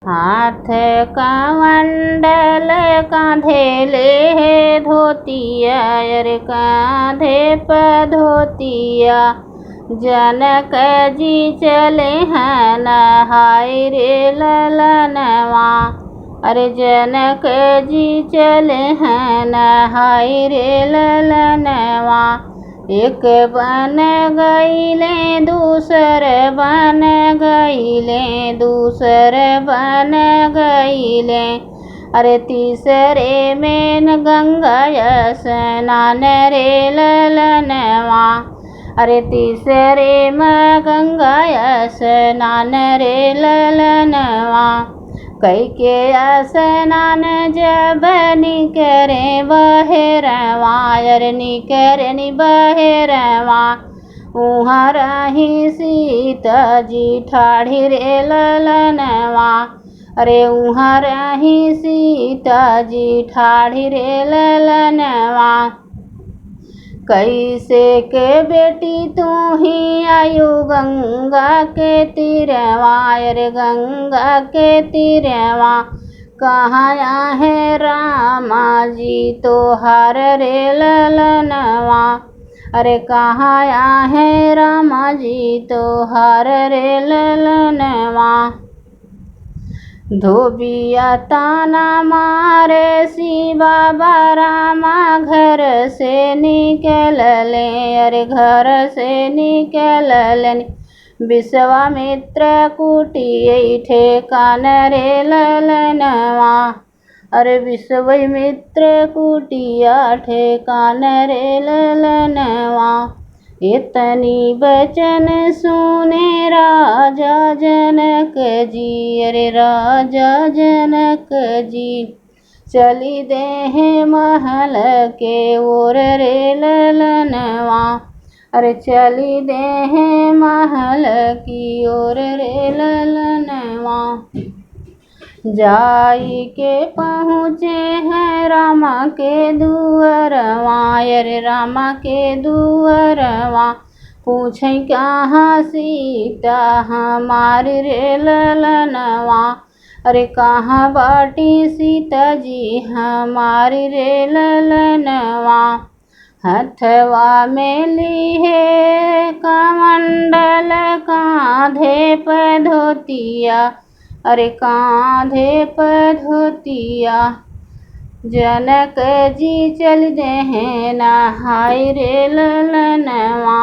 हाथ कमंडल कांधे ले धोतिया, अरे कांधे पर धोतिया। जनक जी चले हैं नहाय रे ललनवा, अरे जनक जी चले हैं नहाय रे ललनवा। एक बन गईले दूसर बन गईले, दूसर बन गईले। अरे तीसरे में गंगा स्नान रे ललनवा, अरे तीसरे में गंगा स्नान रे ललनवा। कई के स्नान जब निकरे बहेरवा, अरे निकरे बहेरवा। उहाँ रही सीता जी ठाढ़ी रे ललनवा, अरे उहाँ रही सीता जी ठाढ़ी रे ललनवा। कैसे के बेटी तू ही आयु गंगा के तीरवा, अरे गंगा के तीरवा। कहाँ है रामा जी तोहार रे ललनवा, अरे कहाँ है रामा जी तोहार रे ललनवा। धोबिया ताना मारे सी बाबा रामा घर से निकलले, अरे घर से निकलले। विश्वामित्र कुटी ठेकान रे ललनवा, अरे विश्वामित्र कुटिया ठेकान रे ललनवा। इतनी बचन सुने राजा जनक जी, अरे राजा जनक जी। चली दे महल के ओर रे ललनवा, अरे चली दे महल की ओर रे ललनवा। जाई के पहुँचे हैं रामा के दुअरवा, अरे रामा के दुअरवा। पूछे कहाँ सीता हमारी रे ललनवा, अरे कहाँ बाटी सीता जी हमारी रे ललनवा। हथवा में ली है कमंडल कांधे पर धोतिया, अरे कांधे पर धोतिया। जनक जी चल दे नहाय रे ललनवा।